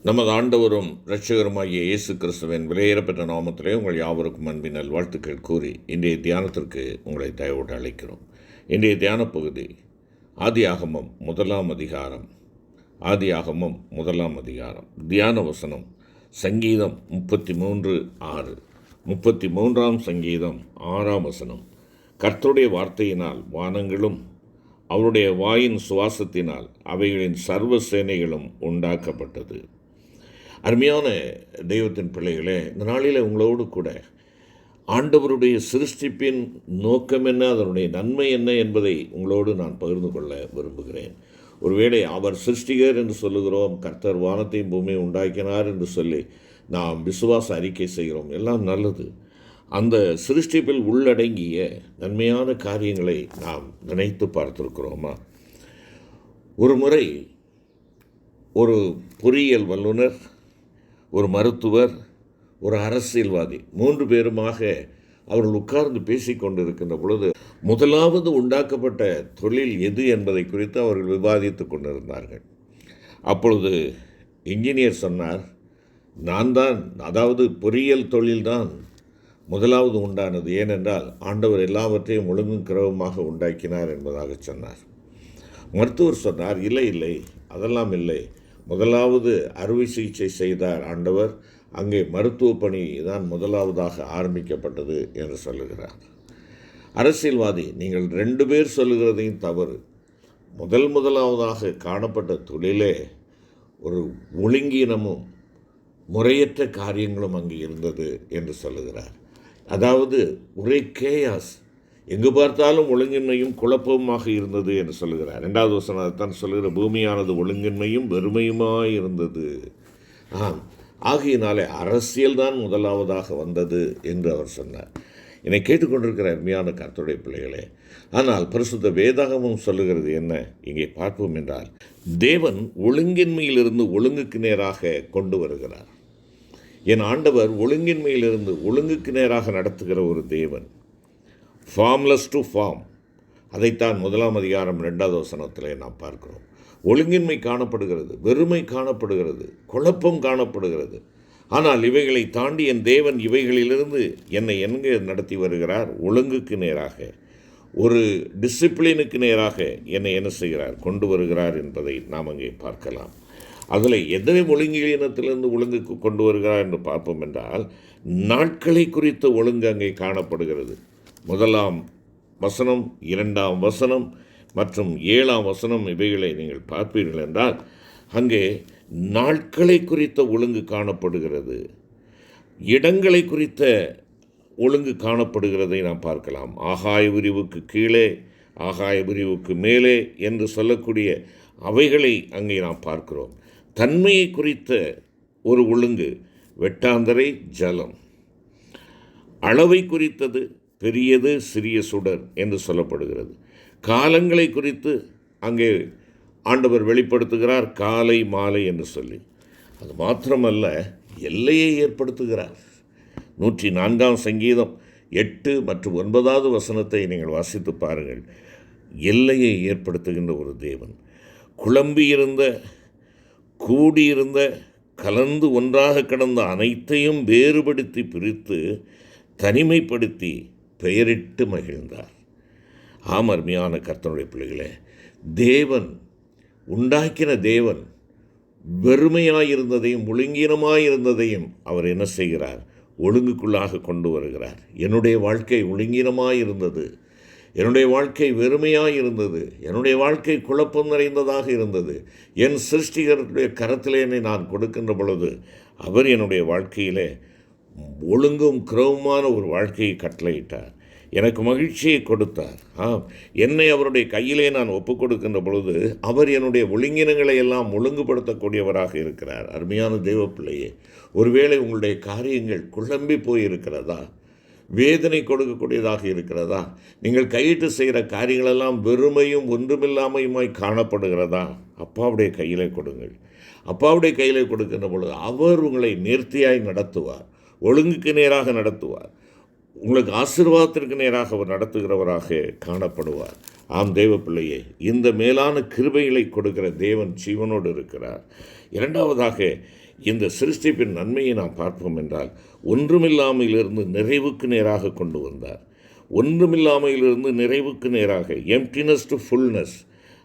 நமது ஆண்டவரும் இரட்சகருமாகிய இயேசு கிறிஸ்துவின் விலையேறப்பெற்ற நாமத்திலே உங்கள் யாவருக்கும் அன்பின் நல்வாழ்த்துக்கள் கூறி இன்றைய தியானத்திற்கு உங்களை தயவோடு அழைக்கிறோம். இன்றைய தியான பகுதி ஆதியாகமம் 1 அதிகாரம். ஆதியாகமம் 1 அதிகாரம். தியான வசனம் சங்கீதம் 33:6. 33ஆம் சங்கீதம் 6ஆம் வசனம். கர்த்தருடைய வார்த்தையினால் வானங்களும் அவருடைய வாயின் சுவாசத்தினால் அவைகளின் சர்வ சேனைகளும் உண்டாக்கப்பட்டது. அருமையான தெய்வத்தின் பிள்ளைகளே, இந்த நாளில் உங்களோடு கூட ஆண்டவருடைய சிருஷ்டிப்பின் நோக்கம் என்ன, அதனுடைய நன்மை என்ன என்பதை உங்களோடு நான் பகிர்ந்து கொள்ள விரும்புகிறேன். ஒருவேளை அவர் சிருஷ்டிகர் என்று சொல்லுகிறோம், கர்த்தர் வானத்தையும் பூமியை உண்டாக்கினார் என்று சொல்லி நாம் விசுவாச அறிக்கை செய்கிறோம், எல்லாம் நல்லது. அந்த சிருஷ்டிப்பில் உள்ளடங்கிய நன்மையான காரியங்களை நாம் நினைத்து பார்த்திருக்கிறோமா? ஒரு முறை ஒரு பொறியியல் வல்லுனர், ஒரு மருத்துவர், ஒரு அரசியல்வாதி 3 பேருமாக அவர்கள் உட்கார்ந்து பேசிக்கொண்டிருக்கின்ற பொழுது முதலாவது உண்டாக்கப்பட்ட தொழில் எது என்பதை குறித்து அவர்கள் விவாதித்து கொண்டிருந்தார்கள். அப்பொழுது இன்ஜினியர் சொன்னார், அதாவது பொறியியல் தொழில்தான் முதலாவது உண்டானது, ஏனென்றால் ஆண்டவர் எல்லாவற்றையும் ஒழுங்கும் கிரமமாக உண்டாக்கினார் என்பதாக சொன்னார். மருத்துவர் சொன்னார், இல்லை, அதெல்லாம் இல்லை, முதலாவது அறுவை சிகிச்சை செய்தார் ஆண்டவர், அங்கே மருத்துவ பணி தான் முதலாவதாக ஆரம்பிக்கப்பட்டது என்று சொல்லுகிறார். அரசியல்வாதி, நீங்கள் 2 பேர் சொல்லுகிறதையும் தவறு, முதலாவதாக காணப்பட்ட தொழிலே ஒரு ஒழுங்கீனமும் முறையற்ற காரியங்களும் அங்கே இருந்தது என்று சொல்லுகிறார். அதாவது ஒரே கேயாஸ், எங்கு பார்த்தாலும் ஒழுங்கின்மையும் குழப்பமாக இருந்தது என்று சொல்லுகிறார். 2வது வசனம் அதைத்தான் சொல்லுகிற, பூமியானது ஒழுங்கின்மையும் வெறுமையுமாய் இருந்தது. ஆகையினாலே அரசியல் தான் முதலாவதாக வந்தது என்று அவர் சொன்னார். என்னை கேட்டுக்கொண்டிருக்கிற அருமையான கர்த்தருடைய பிள்ளைகளே, ஆனால் பரிசுத்த வேதாகமும் சொல்லுகிறது என்ன இங்கே பார்ப்போம் என்றால், தேவன் ஒழுங்கின்மையிலிருந்து ஒழுங்குக்கு நேராக கொண்டு வருகிறார். என் ஆண்டவர் ஒழுங்கின்மையிலிருந்து ஒழுங்குக்கு நேராக நடத்துகிற ஒரு தேவன். ஃபார்ம்லெஸ் டு ஃபார்ம், அதைத்தான் 1 அதிகாரம் 2வது வசனத்திலே நாம் பார்க்கிறோம். ஒழுங்கின்மை காணப்படுகிறது, வெறுமை காணப்படுகிறது, குழப்பம் காணப்படுகிறது. ஆனால் இவைகளை தாண்டி என் தேவன் இவைகளிலிருந்து என்னை எங்கே நடத்தி வருகிறார்? ஒழுங்குக்கு நேராக, ஒரு டிசிப்ளினுக்கு நேராக என்னை என்ன செய்கிறார்? கொண்டு வருகிறார் என்பதை நாம் அங்கே பார்க்கலாம். அதில் எத்தனை ஒழுங்கீனத்திலிருந்து ஒழுங்குக்கு கொண்டு வருகிறார் என்று பார்ப்போம் என்றால், நாட்களை குறித்த ஒழுங்கு அங்கே காணப்படுகிறது. 1ஆம் வசனம், 2ஆம் வசனம் மற்றும் 7ஆம் வசனம், இவைகளை நீங்கள் பார்ப்பீர்கள் என்றால் அங்கே நாட்களை குறித்த ஒழுங்கு காணப்படுகிறது, இடங்களை குறித்த ஒழுங்கு காணப்படுகிறதை நாம் பார்க்கலாம். ஆகாய விரிவுக்கு கீழே, ஆகாய விரிவுக்கு மேலே என்று சொல்லக்கூடிய அவைகளை அங்கே நாம் பார்க்கிறோம். தன்மையை குறித்த ஒரு ஒழுங்கு, வெட்டாந்தரை ஜலம். அளவை குறித்தது பெரியது சிறிய சுடர் என்று சொல்லப்படுகிறது. காலங்களை குறித்து அங்கே ஆண்டவர் வெளிப்படுத்துகிறார், காலை மாலை என்று சொல்லி. அது மாத்திரமல்ல, எல்லையை ஏற்படுத்துகிறார். 104ஆம் சங்கீதம் 8 மற்றும் 9வது வசனத்தை நீங்கள் வாசித்து பாருங்கள். எல்லையை ஏற்படுத்துகின்ற ஒரு தேவன். குழம்பியிருந்த, கூடியிருந்த, கலந்து ஒன்றாக கிடந்த அனைத்தையும் வேறுபடுத்தி பிரித்து தனிமைப்படுத்தி பெயரிட்டு மகிழ்ந்தார். அருமையான கர்த்தருடைய பிள்ளைகளே, தேவன் உண்டாக்கின தேவன் வெறுமையாயிருந்ததையும் ஒழுங்கீனமாயிருந்ததையும் அவர் என்ன செய்கிறார்? ஒழுங்குக்குள்ளாக கொண்டு வருகிறார். என்னுடைய வாழ்க்கை ஒழுங்கீனமாயிருந்தது, என்னுடைய வாழ்க்கை வெறுமையாயிருந்தது, என்னுடைய வாழ்க்கை குழப்பம் நிறைந்ததாக இருந்தது. என் சிருஷ்டிகருடைய கரத்திலே நான் கொடுக்கின்ற பொழுது அவர் என்னுடைய வாழ்க்கையிலே ஒழுங்கும் கிரமமான ஒரு வாழ்க்கையை கட்டளையிட்டார், எனக்கு மகிழ்ச்சியை கொடுத்தார். என்னை அவருடைய கையிலே நான் ஒப்புக் கொடுக்கின்ற பொழுது அவர் என்னுடைய ஒழுங்கினங்களை எல்லாம் ஒழுங்குபடுத்தக்கூடியவராக இருக்கிறார். அருமையான தெய்வ பிள்ளையே, ஒருவேளை உங்களுடைய காரியங்கள் குழம்பி போயிருக்கிறதா? வேதனை கொடுக்கக்கூடியதாக இருக்கிறதா? நீங்கள் கையிட்டு செய்கிற காரியங்களெல்லாம் வெறுமையும் ஒன்றுமில்லாமையுமாய் காணப்படுகிறதா? அப்பாவுடைய கையிலே கொடுங்கள். அப்பாவுடைய கையிலே கொடுக்கின்ற பொழுது அவர் உங்களை நேர்த்தியாய் நடத்துவார், ஒழுங்குக்கு நேராக நடத்துவார். உங்களுக்கு ஆசீர்வாதத்திற்கு நேராக அவர் நடத்துகிறவராக காணப்படுவார். ஆம் தேவ பிள்ளையே, இந்த மேலான கிருபைகளை கொடுக்கிற தேவன் ஜீவனோடு இருக்கிறார். இரண்டாவதாக, இந்த சிருஷ்டிப்பின் நன்மையை நாம் பார்ப்போம் என்றால், ஒன்றுமில்லாமையிலிருந்து நிறைவுக்கு நேராக கொண்டு வந்தார். ஒன்றுமில்லாமையிலிருந்து நிறைவுக்கு நேராக, எம்ப்டினஸ் டு ஃபுல்னஸ்.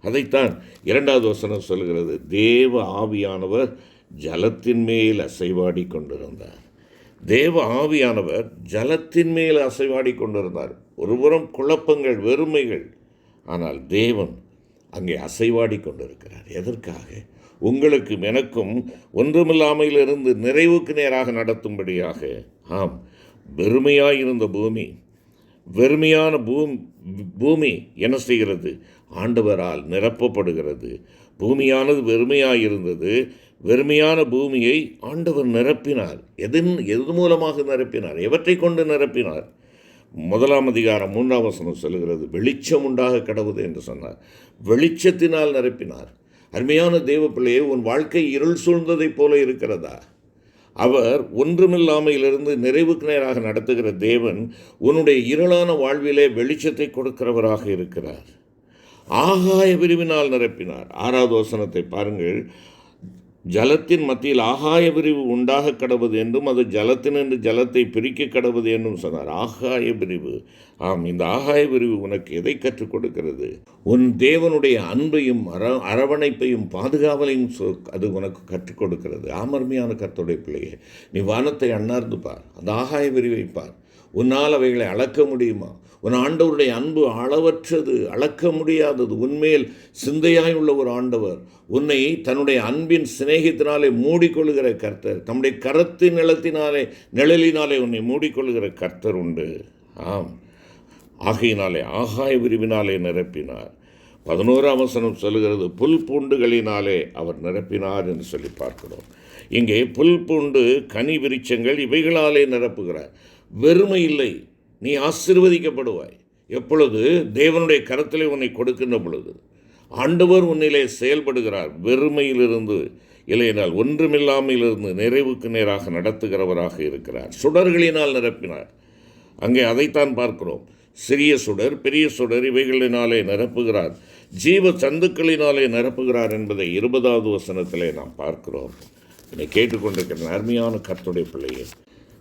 அதைத்தான் இரண்டாவது வசனம் சொல்கிறது. தேவ ஆவியானவர் ஜலத்தின் மேல் அசைவாடி கொண்டிருந்தார். தேவ ஆவியானவர் ஜலத்தின் மேல் அசைவாடி கொண்டிருந்தார். ஒருபுறம் குழப்பங்கள், வெறுமைகள், ஆனால் தேவன் அங்கே அசைவாடி கொண்டிருக்கிறார். எதற்காக? உங்களுக்கும் எனக்கும் ஒன்றுமில்லாமையிலிருந்து நிறைவுக்கு நேராக நடத்தும்படியாக. ஆம், வெறுமையாயிருந்த பூமி, வெறுமையான பூமி என்ன செய்கிறது? ஆண்டவரால் நிரப்பப்படுகிறது. பூமியானது வெறுமையாயிருந்தது. வெறுமையான பூமியை ஆண்டவர் நிரப்பினார். எது மூலமாக நிரப்பினார்? எவற்றை கொண்டு நிரப்பினார்? 1 அதிகாரம் 3 வசனம் சொல்லுகிறது, வெளிச்சம் உண்டாக கடவுது என்று சொன்னார். வெளிச்சத்தினால் நிரப்பினார். அருமையான தேவ பிள்ளையே, உன் வாழ்க்கை இருள் சூழ்ந்ததைப் போல இருக்கிறதா? அவர் ஒன்றுமில்லாமையிலிருந்து நிறைவுக்கு நேராக நடத்துகிற தேவன் உன்னுடைய இருளான வாழ்விலே வெளிச்சத்தை கொடுக்கிறவராக இருக்கிறார். ஆகாய விரிவினால் நிரப்பினார். 6வது வசனத்தை பாருங்கள். ஜலத்தின் மத்தியில் ஆகாய விரிவு உண்டாக கடவுது என்றும் அது ஜலத்தினின்று ஜலத்தை பிரிக்க கடவுது என்றும் சொன்னார். ஆகாய விரிவு. ஆம், இந்த ஆகாய விரிவு உனக்கு எதை கற்றுக் கொடுக்கிறது? உன் தேவனுடைய அன்பையும் அரவணைப்பையும் பாதுகாவலையும் அது உனக்கு கற்றுக் கொடுக்கிறது. ஆமர்மையான கர்த்தருடைய பிள்ளையே, நீ வானத்தை அண்ணார்ந்து பார், அந்த ஆகாய விரிவை பார். உன்னால் அவைகளை அளக்க முடியுமா? உன் ஆண்டவருடைய அன்பு அளவற்றது, அளக்க முடியாதது. உன்மேல் சிந்தையாய் உள்ள ஒரு ஆண்டவர், உன்னை தன்னுடைய அன்பின் சிநேகத்தினாலே மூடிக்கொள்கிற கர்த்தர், தம்முடைய கரத்தின் நிழலினாலே உன்னை மூடிக்கொள்கிற கர்த்தர் உண்டு. ஆம், ஆகையினாலே ஆகாய விரிவினாலே நிரப்பினார். 11ஆம் வசனம் சொல்லுகிறது, புல் பூண்டுகளினாலே அவர் நிரப்பினார் என்று சொல்லி பார்க்கிறோம். இங்கே புல் பூண்டு, கனி விருட்சங்கள், இவைகளாலே நிரப்புகிறார். வெறுமை இல்லை, நீ ஆசீர்வதிக்கப்படுவாய். எப்பொழுது? தேவனுடைய கரத்திலே உன்னை கொடுக்கின்ற பொழுது ஆண்டவர் உன்னிலே செயல்படுகிறார். வெறுமையிலிருந்து, இல்லையென்றால் ஒன்றுமில்லாமையிலிருந்து நிறைவுக்கு நேராக நடத்துகிறவராக இருக்கிறார். சுடர்களினால் நிரப்பினார். அங்கே அதைத்தான் பார்க்கிறோம். சிறிய சுடர், பெரிய சுடர், இவைகளினாலே நிரப்புகிறார். ஜீவ சந்துக்களினாலே நிரப்புகிறார் என்பதை 20வது வசனத்திலே நாம் பார்க்கிறோம். என்னை கேட்டுக்கொண்டிருக்கிற அருமையான கர்த்தருடைய பிள்ளையே,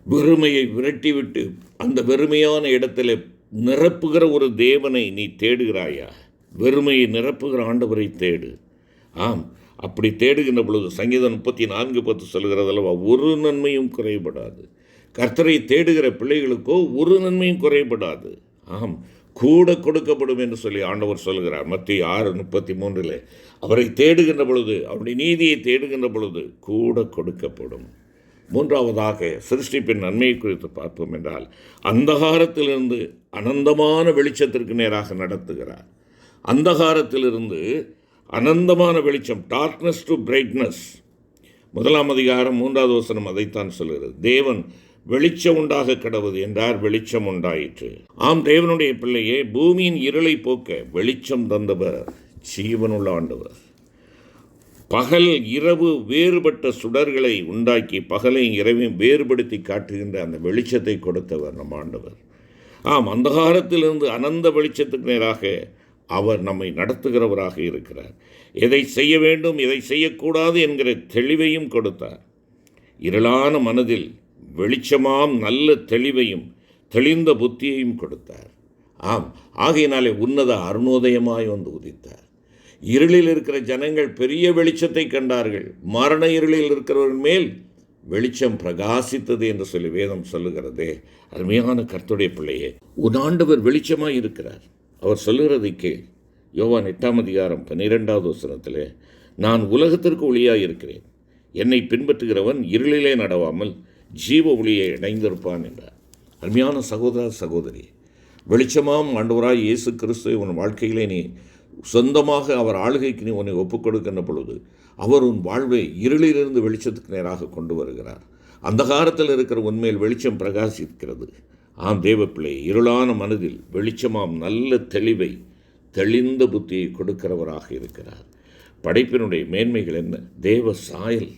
வெறுமையை விரட்டிவிட்டு அந்த வெறுமையான இடத்துல நிரப்புகிற ஒரு தேவனை நீ தேடுகிறாயா? வெறுமையை நிரப்புகிற ஆண்டவரை தேடு. ஆம், அப்படி தேடுகின்ற பொழுது சங்கீதம் 34:10 சொல்கிறதல்லவா, ஒரு நன்மையும் குறைபடாது. கர்த்தரை தேடுகிற பிள்ளைகளுக்கோ ஒரு நன்மையும் குறைபடாது. ஆம், கூட கொடுக்கப்படும் என்று சொல்லி ஆண்டவர் சொல்கிறார். மத்தேயு 6:33 அவரை தேடுகின்ற பொழுது, அவருடைய நீதியை தேடுகின்ற பொழுது கூட கொடுக்கப்படும். மூன்றாவதாக, சிருஷ்டிப்பின் நன்மையை குறித்து பார்ப்போம் என்றால், அந்தகாரத்திலிருந்து அனந்தமான வெளிச்சத்திற்கு நேராக நடத்துகிறார். அந்தகாரத்திலிருந்து அனந்தமான வெளிச்சம், டார்க்னஸ் டு பிரைட்னஸ். 1 அதிகாரம் 3வது வசனம் அதைத்தான் சொல்கிறது. தேவன் வெளிச்சம் உண்டாக கடவுது என்றார், வெளிச்சம் உண்டாயிற்று. ஆம், தேவனுடைய பிள்ளையே, பூமியின் இருளை போக்க வெளிச்சம் தந்தவர் ஜீவனுள்ள ஆண்டவர். பகல் இரவு வேறுபட்ட சுடர்களை உண்டாக்கி பகலையும் இரவையும் வேறுபடுத்தி காட்டுகின்ற அந்த வெளிச்சத்தை கொடுத்தவர் நம் ஆண்டவர். ஆம், அந்தகாரத்திலிருந்து அனந்த வெளிச்சத்துக்கு நேராக அவர் நம்மை நடத்துகிறவராக இருக்கிறார். எதை செய்ய வேண்டும், எதை செய்யக்கூடாது என்கிற தெளிவையும் கொடுத்தார். இருளான மனதில் வெளிச்சமாம் நல்ல தெளிவையும் தெளிந்த புத்தியையும் கொடுத்தார். ஆம், ஆகையினாலே உன்னத அருணோதயமாய் வந்து உதித்தார். இருளில் இருக்கிற ஜனங்கள் பெரிய வெளிச்சத்தை கண்டார்கள். மரண இருளில் இருக்கிறவர்கள் மேல் வெளிச்சம் பிரகாசித்தது என்று சொல்லி வேதம் சொல்லுகிறதே. அருமையான கர்த்தருடைய பிள்ளையே, உன் ஆண்டவர் வெளிச்சமாய் இருக்கிறார். அவர் சொல்லுகிறதை கேள். யோவான் 8 அதிகாரம் 12வது வசனத்திலே, நான் உலகத்திற்கு ஒளியாய் இருக்கிறேன், என்னை பின்பற்றுகிறவன் இருளிலே நடவாமல் ஜீவ ஒளியை இணைந்திருப்பான் என்றார். அருமையான சகோதர சகோதரி, வெளிச்சமாம் ஆண்டவராய் இயேசு கிறிஸ்துவை உன் வாழ்க்கையிலே நீ சொந்தமாக அவர் ஆளுகைக்கு நீ உன்னை ஒப்புக் கொடுக்கின்ற பொழுது அவர் உன் வாழ்வை இருளிலிருந்து வெளிச்சத்துக்கு நேராக கொண்டு வருகிறார். அந்தகாரத்தில் இருக்கிற உன்மேல் வெளிச்சம் பிரகாசிக்கிறது. ஆம் தேவப்பிள்ளை, இருளான மனதில் வெளிச்சமாம் நல்ல தெளிவை தெளிந்த புத்தியை கொடுக்கிறவராக இருக்கிறார். படைப்பினுடைய மேன்மைகள் என்ன? தேவ சாயல்,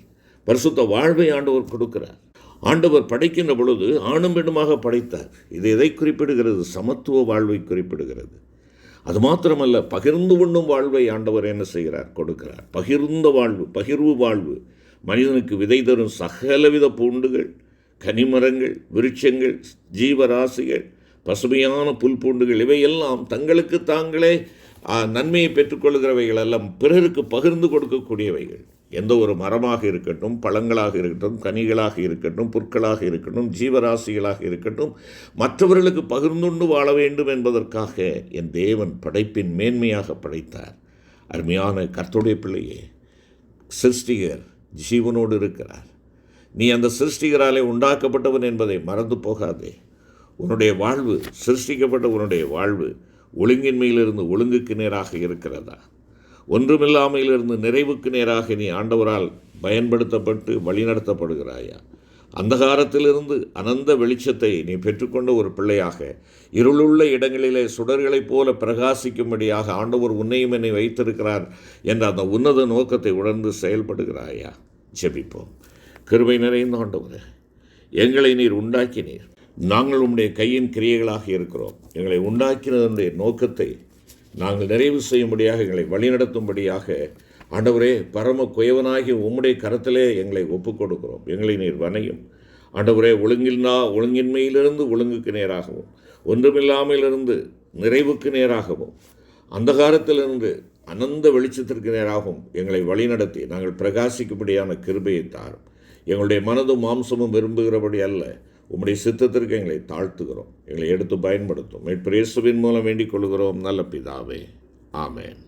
பரிசுத்த வாழ்வை ஆண்டவர் கொடுக்கிறார். ஆண்டவர் படைக்கின்ற பொழுது ஆணும் பெண்ணுமாக படைத்தார். இது எதை குறிப்பிடுகிறது? சமத்துவ வாழ்வை குறிப்பிடுகிறது. அது மாத்திரமல்ல, பகிர்ந்து உண்ணும் வாழ்வை ஆண்டவர் என்ன செய்கிறார்? கொடுக்கிறார். பகிர்ந்த வாழ்வு, பகிர்வு வாழ்வு. மனிதனுக்கு விதை தரும் சகலவித பூண்டுகள், கனிமரங்கள், விருட்சங்கள், ஜீவராசிகள், பசுமையான புல் பூண்டுகள், இவையெல்லாம் தங்களுக்கு தாங்களே நன்மையை பெற்றுக்கொள்கிறவைகள் எல்லாம் பிறருக்கு பகிர்ந்து கொடுக்கக்கூடியவைகள். எந்த ஒரு மரமாக இருக்கட்டும், பழங்களாக இருக்கட்டும், கனிகளாக இருக்கட்டும், புற்களாக இருக்கட்டும், ஜீவராசிகளாக இருக்கட்டும், மற்றவர்களுக்கு பகிர்ந்துண்டு வாழ வேண்டும் என்பதற்காக என் தேவன் படைப்பின் மேன்மையாக படைத்தார். அருமையான கர்த்தருடைய பிள்ளையே, சிருஷ்டிகர் ஜீவனோடு இருக்கிறார். நீ அந்த சிருஷ்டிகராலே உண்டாக்கப்பட்டவன் என்பதை மறந்து போகாதே. உன்னுடைய வாழ்வு, சிருஷ்டிக்கப்பட்ட உன்னுடைய வாழ்வு ஒழுங்கின்மையிலிருந்து ஒழுங்குக்கு நேராக இருக்கிறதா? ஒன்றுமில்லாமையிலிருந்து நிறைவுக்கு நேராக நீ ஆண்டவரால் பயன்படுத்தப்பட்டு வழிநடத்தப்படுகிறாயா? அந்தகாரத்திலிருந்து அனந்த வெளிச்சத்தை நீ பெற்றுக்கொண்ட ஒரு பிள்ளையாக, இருளுள்ள இடங்களிலே சுடர்களைப் போல பிரகாசிக்கும்படியாக ஆண்டவர் உன்னையும் என்னை வைத்திருக்கிறார் என்ற அந்த உன்னத நோக்கத்தை உணர்ந்து செயல்படுகிறாயா? ஜெபிப்போம். கிருபை நிறைந்த ஆண்டவரே, எங்களை நீர் உண்டாக்கினீர். நாங்கள் உம்முடைய கையின் கிரியைகளாக இருக்கிறோம். எங்களை உண்டாக்கினதனுடைய நோக்கத்தை நாங்கள் நிறைவு செய்யும்படியாக, எங்களை வழிநடத்தும்படியாக ஆண்டவரே, பரம குயவனாகி உம்முடைய கரத்திலே எங்களை ஒப்புக் கொடுக்கிறோம். எங்களை நீர் வனையும் ஆண்டவரே. ஒழுங்கின்மையிலிருந்து ஒழுங்குக்கு நேராகவும், ஒன்றுமில்லாமையிலிருந்து நிறைவுக்கு நேராகவும், அந்தகாரத்திலிருந்து அனந்த வெளிச்சத்திற்கு நேராகவும் எங்களை வழிநடத்தி நாங்கள் பிரகாசிக்கும்படியான கிருபையை தாரும். எங்களுடைய மனதும் மாம்சமும் விரும்புகிறபடி அல்ல, உம்முடைய சித்தத்திற்கு எங்களை தாழ்த்துகிறோம். எங்களை எடுத்து பயன்படுத்தும். மீட்பர் இயேசுவின் மூலம் வேண்டிக் கொள்கிறோம் நல்ல பிதாவே. ஆமென்.